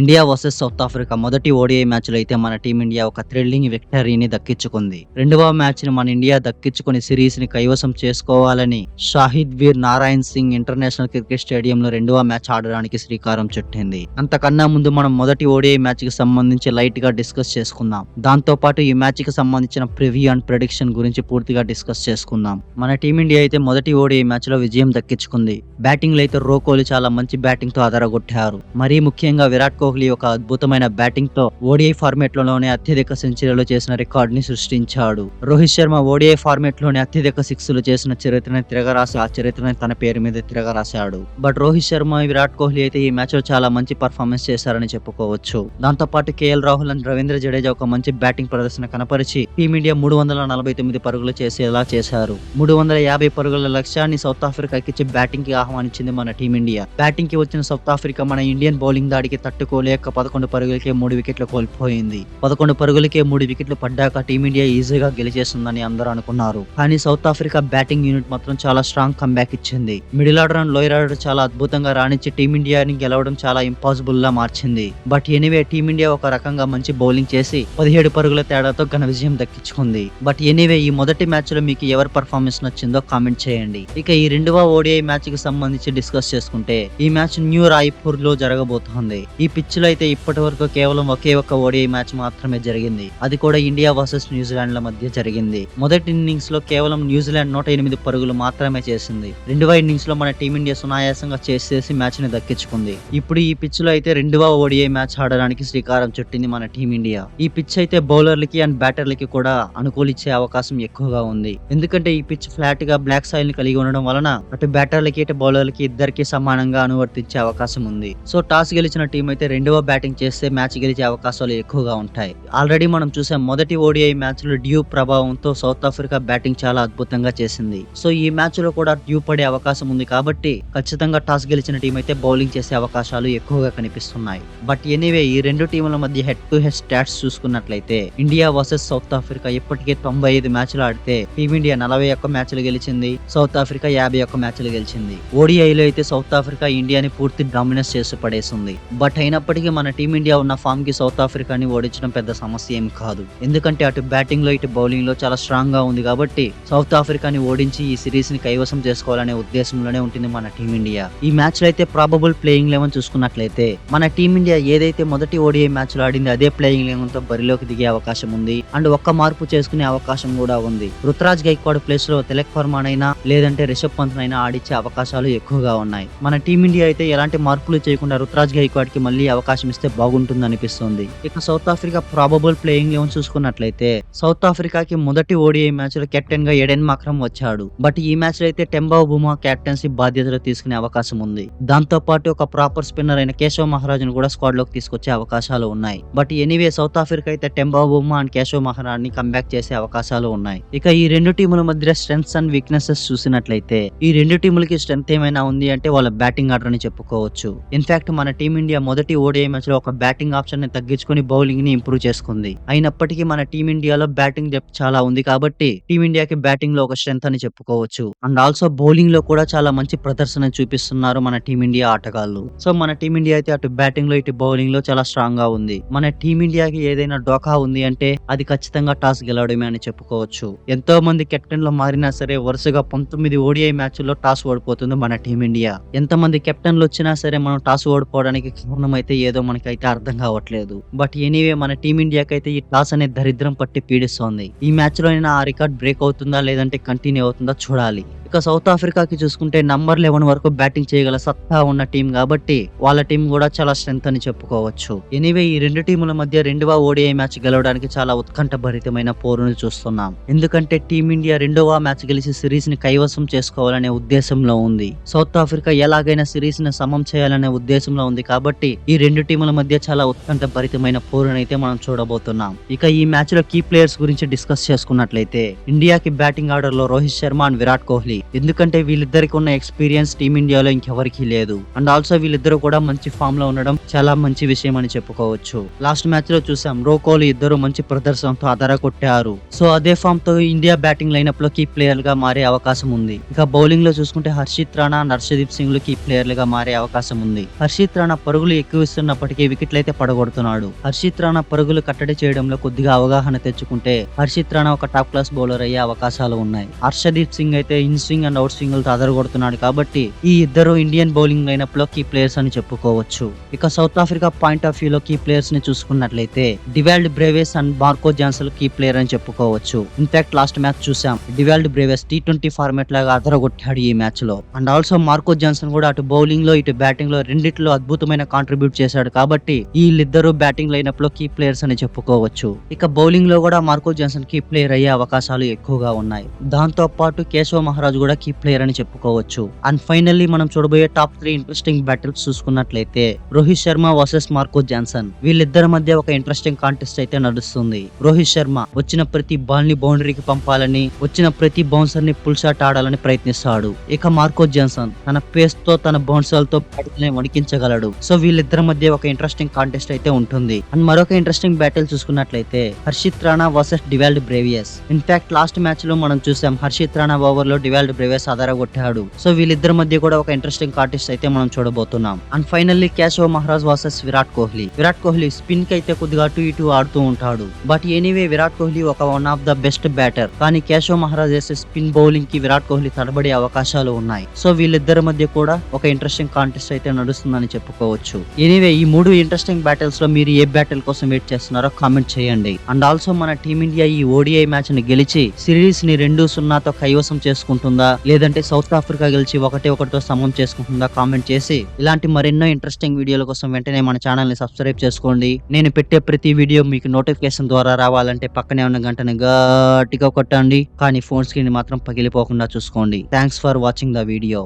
India versus south Africa మొదటి ODI మ్యాచ్లో అయితే మన టీమిండియా ఒక థ్రిల్లింగ్ విక్టరీని దక్కించుకుంది. రెండవ మ్యాచ్ని మన ఇండియా దక్కించుకుని సిరీస్ని కైవసం చేసుకోవాలని షాహిద్ వీర్ నారాయణ్ సింగ్ ఇంటర్నేషనల్ క్రికెట్ స్టేడియంలో రెండవ మ్యాచ్ ఆడడానికి శ్రీకారం చుట్టింది. అంతకన్నా ముందు మనం మొదటి ఓడిఐ మ్యాచ్కి సంబంధించి లైట్ గా డిస్కస్ చేసుకుందాం. దాంతో పాటు ఈ మ్యాచ్ కి సంబంధించిన ప్రివ్యూ అండ్ ప్రెడిక్షన్ గురించి పూర్తిగా డిస్కస్ చేసుకుందాం. మన టీమిండియా అయితే మొదటి ఓడిఐ మ్యాచ్ లో విజయం దక్కించుకుంది. బ్యాటింగ్ లో అయితే కోహ్లీ చాలా మంచి బ్యాటింగ్ తో అదరగొట్టారు. మరీ ముఖ్యంగా విరాట్ కోహ్లీ ఒక అద్భుతమైన బ్యాటింగ్ తో ఓడిఐ ఫార్మేట్ లోనే అత్యధిక సెంచరీలు చేసిన రికార్డ్ ని సృష్టించాడు. రోహిత్ శర్మ ఓడిఐ ఫార్మేట్ లోనే అత్యధిక సిక్స్లు చేసిన చరిత్రని తిరగరాసి ఆ చరిత్రని తన పేరు మీద తిరగరాశాడు. బట్ రోహిత్ శర్మ విరాట్ కోహ్లీ అయితే ఈ మ్యాచ్ లో చాలా మంచి పర్ఫార్మెన్స్ చేశారని చెప్పుకోవచ్చు. దాంతో పాటు కేఎల్ రాహుల్ అండ్ రవీంద్ర జడేజా ఒక మంచి బ్యాటింగ్ ప్రదర్శన కనపరిచి టీమిండియా 349 పరుగులు చేసేలా చేశారు. 350 పరుగుల లక్ష్యాన్ని సౌత్ ఆఫ్రికాకి ఇచ్చి బ్యాటింగ్ కి ఆహ్వానించింది మన టీమిండియా. బ్యాటింగ్ కి వచ్చిన సౌత్ ఆఫ్రికా మన ఇండియన్ బౌలింగ్ దాడికి తట్టుకోలేక 11 పరుగులకే 3 వికెట్లు కోల్పోయింది. 11 పరుగులకే 3 వికెట్లు పడ్డాక టీమిండియా ఈజీగా గెలిచేస్తుందని అందరూ అనుకున్నారు. కానీ సౌత్ ఆఫ్రికా బ్యాటింగ్ యూనిట్ మాత్రం చాలా స్ట్రాంగ్ కంబ్యాక్ ఇచ్చింది. Middle order and lower order చాలా అద్భుతంగా రాణించి టీమిండియాని గెలవడం చాలా ఇంపాసిబుల్ లా మార్చింది. బట్ ఎనీవే టీమిండియా ఒక రకంగా మంచి బౌలింగ్ చేసి 17 పరుగుల తేడాతో ఘన విజయం దక్కించుకుంది. బట్ ఎనీవే ఈ మొదటి మ్యాచ్ లో మీకు ఎవరి పర్ఫార్మెన్స్ నచ్చిందో కామెంట్ చేయండి. ఇక ఈ రెండవ ఓడిఐ మ్యాచ్ కి సంబంధించి డిస్కస్ చేసుకుంటే ఈ మ్యాచ్ న్యూ రాయ్పూర్ లో జరగబోతోంది. ఈ పిచ్ లో అయితే ఇప్పటి వరకు కేవలం ఒకే ఒక్క ఓడిఐ మ్యాచ్ మాత్రమే జరిగింది. అది కూడా ఇండియా వర్సెస్ న్యూజిలాండ్ ల మధ్య జరిగింది. మొదటి ఇన్నింగ్స్ లో కేవలం న్యూజిలాండ్ 108 పరుగులు మాత్రమే చేసింది. రెండవ ఇన్నింగ్స్ లో మన టీమిండియా సునాయాసంగా చేసేసి మ్యాచ్ ని దక్కించుకుంది. ఇప్పుడు ఈ పిచ్ లో అయితే రెండవ ఓడిఐ మ్యాచ్ ఆడడానికి శ్రీకారం చుట్టింది మన టీమిండియా. ఈ పిచ్ అయితే బౌలర్లకి అండ్ బ్యాటర్లకి కూడా అనుకూలించే అవకాశం ఎక్కువగా ఉంది. ఎందుకంటే ఈ పిచ్ ఫ్లాట్ గా బ్లాక్ సాయిల్ ని కలిగి ఉండడం వలన అటు బ్యాటర్లకి ఇటు బౌలర్లకి ఇద్దరికి సమానంగా అనువర్తించే అవకాశం ఉంది. సో టాస్ గెలిచిన టీం అయితే రెండవ బ్యాటింగ్ చేస్తే మ్యాచ్ గెలిచే అవకాశాలు ఎక్కువగా ఉంటాయి. ఆల్రెడీ మనం చూసాం మొదటి ఓడిఐ మ్యాచ్ లో డ్యూ ప్రభావంతో సౌత్ ఆఫ్రికా బ్యాటింగ్ చాలా అద్భుతంగా చేసింది. సో ఈ మ్యాచ్ లో కూడా డ్యూ పడే అవకాశం ఉంది కాబట్టి ఖచ్చితంగా టాస్ గెలిచిన టీం అయితే బౌలింగ్ చేసే అవకాశాలు ఎక్కువగా కనిపిస్తున్నాయి. బట్ ఎనీవే ఈ రెండు టీముల మధ్య హెడ్ టు హెడ్ స్టాట్స్ చూసుకున్నట్లయితే ఇండియా వర్సెస్ సౌత్ ఆఫ్రికా ఇప్పటికే 95 మ్యాచ్లు ఆడితే టీమిండియా 41 మ్యాచ్లు గెలిచింది. సౌత్ ఆఫ్రికా 51 మ్యాచ్లు గెలిచింది. ఓడిఐలో అయితే సౌత్ ఆఫ్రికా ఇండియాని పూర్తి డామినేట్ చేసి పడేసింది. బట్ అయినప్పటికీ మన టీమిండియా ఉన్న ఫామ్ కి సౌత్ ఆఫ్రికాని ఓడించడం పెద్ద సమస్య ఏం కాదు. ఎందుకంటే అటు బ్యాటింగ్ లో ఇటు బౌలింగ్ లో చాలా స్ట్రాంగ్ గా ఉంది కాబట్టి సౌత్ ఆఫ్రికాని ఓడించి ఈ సిరీస్ ని కైవసం చేసుకోవాలనే ఉద్దేశంలోనే ఉంటుంది మన టీమిండియా. ఈ మ్యాచ్ లో అయితే ప్రాబబుల్ ప్లేయింగ్ 11 చూసుకున్నట్లయితే మన టీమిండియా ఏదైతే మొదటి ఓడిఐ మ్యాచ్ లో ఆడింది అదే ప్లేయింగ్ 11 తో బరిలోకి దిగే అవకాశం ఉంది. అండ్ ఒక్క మార్పు చేసుకునే అవకాశం కూడా ఉంది. రుతురాజ్ గైక్వాడ్ ప్లేస్ లో తిలక్ వర్మ అయినా లేదంటే రిషబ్ పంత్ అయినా ఆడిచ్చే అవకాశాలు ఎక్కువగా ఉన్నాయి. మన టీమిండియా అయితే ఎలాంటి మార్పులు చేయకుండా రుతురాజ్ గైక్వాడ్ కి మళ్ళీ అవకాశం ఇస్తే బాగుంటుంది అనిపిస్తుంది. ఇక సౌత్ ఆఫ్రికా ప్రాబబుల్ ప్లేయింగ్ 11 చూసుకున్నట్లయితే సౌత్ ఆఫ్రికాకి మొదటి ఓడిఐ మ్యాచ్ లో కెప్టెన్ గా ఎడెన్ మాక్రమ్ వచ్చాడు. బట్ ఈ మ్యాచ్ లో అయితే టెంబా బుమా కెప్టెన్సీ బాధ్యతలు తీసుకునే అవకాశం ఉంది. దాంతో పాటు ఒక ప్రాపర్ స్పిన్నర్ అయిన కేశవ్ మహారాజ్ ను కూడా స్క్వాడ్ లోకి తీసుకొచ్చే అవకాశాలు ఉన్నాయి. బట్ ఎనీవే సౌత్ ఆఫ్రికా అయితే టెంబా బుమా అండ్ కేశవ్ మహారాజ్ ని కంబ్యాక్ చేసే అవకాశాలు ఉన్నాయి. ఇక ఈ రెండు టీముల మధ్య స్ట్రెంగ్త్స్ అండ్ వీక్నెసెస్ చూసినట్లయితే ఈ రెండు టీములకి స్ట్రెంగ్త్ ఏమైనా ఉంది అంటే వాళ్ళ బ్యాటింగ్ ఆర్డర్ అని చెప్పుకోవచ్చు. ఇన్ఫాక్ట్ మన టీమిండియా మొదటి ఓడిఐ మ్యాచ్ లో ఒక బ్యాటింగ్ ఆప్షన్ ని తగ్గించుకుని బౌలింగ్ ని ఇంప్రూవ్ చేసుకుంది. అయినప్పటికీ మన టీమిండియాలో బ్యాటింగ్ డెప్త్ చాలా ఉంది కాబట్టి టీమిండియాకి బ్యాటింగ్ లో ఒక స్ట్రెంగ్త్ అని చెప్పుకోవచ్చు. అండ్ ఆల్సో బౌలింగ్ లో కూడా చాలా మంచి ప్రదర్శన చూపిస్తున్నారు మన టీమిండియా ఆటగాళ్లు. సో మన టీమిండియా అయితే అటు బ్యాటింగ్ లో ఇటు బౌలింగ్ లో చాలా స్ట్రాంగ్ గా ఉంది. మన టీమిండియాకి ఏదైనా డోకా ఉంది అంటే అది ఖచ్చితంగా టాస్ గెలవడమే అని చెప్పుకోవచ్చు. ఎంతో మంది కెప్టెన్లు మారినా సరే వరుసగా 19 ఓడిఐ మ్యాచ్ల్లో టాస్ ఓడిపోతుంది మన టీమిండియా. ఎంతమంది కెప్టెన్లు వచ్చినా సరే మనం టాస్ ఓడిపోవడానికి కారణం అయితే ఏదో మనకైతే అర్థం కావట్లేదు. బట్ ఎనీవే మన టీమిండియాకి అయితే ఈ టాస్ అనే దరిద్రం పట్టి పీడిస్తోంది. ఈ మ్యాచ్ లో అయినా ఆ రికార్డ్ బ్రేక్ అవుతుందా లేదంటే కంటిన్యూ అవుతుందా చూడాలి. ఇక సౌత్ ఆఫ్రికాకి చూసుకుంటే నంబర్ 11 వరకు బ్యాటింగ్ చేయగల సత్తా ఉన్న టీం కాబట్టి వాళ్ళ టీం కూడా చాలా స్ట్రెంగ్త్ అని చెప్పుకోవచ్చు. ఎనీవే ఈ రెండు టీముల మధ్య రెండవ ఓడిఐ మ్యాచ్ గెలవడానికి చాలా ఉత్కంఠభరితమైన పోరును చూస్తున్నాం. ఎందుకంటే టీమిండియా రెండవ మ్యాచ్ గెలిచి సిరీస్ ని కైవసం చేసుకోవాలనే ఉద్దేశంలో ఉంది. సౌత్ ఆఫ్రికా ఎలాగైనా సిరీస్ ని సమం చేయాలనే ఉద్దేశంలో ఉంది కాబట్టి ఈ రెండు టీముల మధ్య చాలా ఉత్కంఠభరితమైన పోరునైతే మనం చూడబోతున్నాం. ఇక ఈ మ్యాచ్ లో కీ ప్లేయర్స్ గురించి డిస్కస్ చేసుకున్నట్లయితే ఇండియాకి బ్యాటింగ్ ఆర్డర్ లో రోహిత్ శర్మ అండ్ విరాట్ కోహ్లీ, ఎందుకంటే వీళ్ళిద్దరికి ఉన్న ఎక్స్పీరియన్స్ టీమిండియాలో ఇంకెవరికి లేదు. అండ్ ఆల్సో వీళ్ళిద్దరు కూడా మంచి ఫామ్ లో ఉండడం చాలా మంచి విషయం అని చెప్పుకోవచ్చు. లాస్ట్ మ్యాచ్ లో చూసాం కోహ్లీ ఇద్దరు మంచి ప్రదర్శనతో అదర కొట్టారు. సో అదే ఫామ్ తో ఇండియా బ్యాటింగ్ లైనప్ లో కీ ప్లేయర్ గా మారే అవకాశం ఉంది. ఇక బౌలింగ్ లో చూసుకుంటే హర్షిత్ రాణా, హర్షదీప్ సింగ్ లు కీ ప్లేయర్లుగా మారే అవకాశం ఉంది. హర్షిత్ రాణా పరుగులు ఎక్కువ ఇస్తున్నప్పటికీ వికెట్లు అయితే పడగొడుతున్నాడు. హర్షిత్ రాణా పరుగులు కట్టడి చేయడంలో కొద్దిగా అవగాహన తెచ్చుకుంటే హర్షిత్ రాణా ఒక టాప్ క్లాస్ బౌలర్ అయ్యే అవకాశాలు ఉన్నాయి. హర్షదీప్ సింగ్ అయితే in swing and out swing తో అదరగొడుతున్నాడు కాబట్టి ఈ ఇద్దరు ఇండియన్ బౌలింగ్ లైనప్ లో కీ ప్లేయర్స్ అని చెప్పుకోవచ్చు. ఇక South Africa point of view లో కీ ప్లేయర్స్ ని చూసుకున్నట్లయితే Dewald Brevis and Marco Jansen key player అని చెప్పుకోవచ్చు. ఇన్ఫాక్ట్ లాస్ట్ మ్యాచ్ చూసాం డివాల్డ్ బ్రేవేస్ T20 ఫార్మాట్ లాగా అదరగొట్టాడు ఈ మ్యాచ్ లో. అండ్ ఆల్సో మార్కో జాన్సన్ కూడా అటు బౌలింగ్ లో ఇటు బ్యాటింగ్ లో రెండిట్లో అద్భుతమైన కాంట్రిబ్యూట్ చేశాడు కాబట్టి వీళ్ళిద్దరూ బ్యాటింగ్ లైనప్ లో కీ ప్లేయర్స్ అని చెప్పుకోవచ్చు. ఇక బౌలింగ్ లో కూడా మార్కో జాన్సన్ కీ ప్లేయర్ అయ్యే అవకాశాలు ఎక్కువగా ఉన్నాయి. దాంతో పాటు కేశవ్ మహారాజ్ కూడా కీ ప్లేయర్ అని చెప్పుకోవచ్చు. అండ్ ఫైనల్లీ మనం చూడబోయే టాప్ 3 ఇంట్రెస్టింగ్ బ్యాటిల్స్ చూసుకున్నట్లయితే Rohit Sharma versus Marco Jansen. వీళ్ళిద్దరి మధ్య ఒక ఇంట్రెస్టింగ్ కాంటెస్ట్ అయితే నడుస్తుంది. రోహిత్ శర్మ వచ్చిన ప్రతి బాల్ ని బౌండరీకి పంపాలని, వచ్చిన ప్రతి బౌన్సర్ ని పుల్ షాట్ ఆడాలని ప్రయత్నిస్తాడు. ఇక మార్కో జాన్సన్ తన పేస్ తో తన బౌన్సర్ తో బ్యాటిల్ వణికించగలడు. సో వీళ్ళిద్దరి మధ్య ఒక ఇంట్రెస్టింగ్ కాంటెస్ట్ అయితే ఉంటుంది. అండ్ మరొక ఇంట్రెస్టింగ్ బ్యాటిల్ చూసుకున్నట్లయితే Harshit Rana versus Dewald Brevis. In fact last match లో మనం చూసాం హర్షిత్ రాణా ఓవర్ లో డివాల్డ్ బ్రేవియస్ అదరగొట్టాడు. సో వీళ్ళిద్దరి మధ్య కూడా ఒక ఇంట్రెస్టింగ్ కాంటెస్ట్ అయితే మనం చూడబోతున్నాం. And finally Keshav Maharaj versus Virat Kohli. Virat Kohli spin కి అయితే కొద్దిగా అటు ఇటు ఆడుతూ ఉంటాడు. బట్ ఎనీవే విరాట్ కోహ్లీ ఒక one of the best batter. కానీ కేశవ్ మహారాజ్ వేసే స్పిన్ బౌలింగ్ కి విరాట్ కోహ్లీ తడబడే అవకాశాలు ఉన్నాయి. సో వీళ్ళిద్దరి మధ్య కూడా ఒక ఇంట్రెస్టింగ్ కాంటెస్ట్ అయితే నడుస్తుందని చెప్పుకోవచ్చు. ఎనీవే ఈ 3 ఇంట్రెస్టింగ్ బ్యాటిల్స్ లో మీరు ఏ బ్యాటిల్ కోసం వెయిట్ చేస్తున్నారో కామెంట్ చేయండి. అండ్ ఆల్సో మన టీమిండియా ఈ ODI మ్యాచ్ ని గెలిచి సిరీస్ ని 2-0తో కైవసం చేసుకుంటుందా, లేదంటే సౌత్ ఆఫ్రికా గెలిచి 1-1తో సమం చేసుకుంటుందా కామెంట్ చేసి ఇలాంటి మరెన్నో ఇంట్రెస్టింగ్ వీడియోల కోసం వెంటనే మన ఛానల్ ని సబ్స్క్రైబ్ చేసుకోండి. నేను పెట్టే ప్రతి వీడియో మీకు నోటిఫికేషన్ ద్వారా రావాలంటే పక్కనే ఉన్న గంటని గట్టిగా కొట్టండి. కానీ ఫోన్ స్క్రీన్ మాత్రం పగిలిపోకుండా చూసుకోండి. Thanks for watching the video.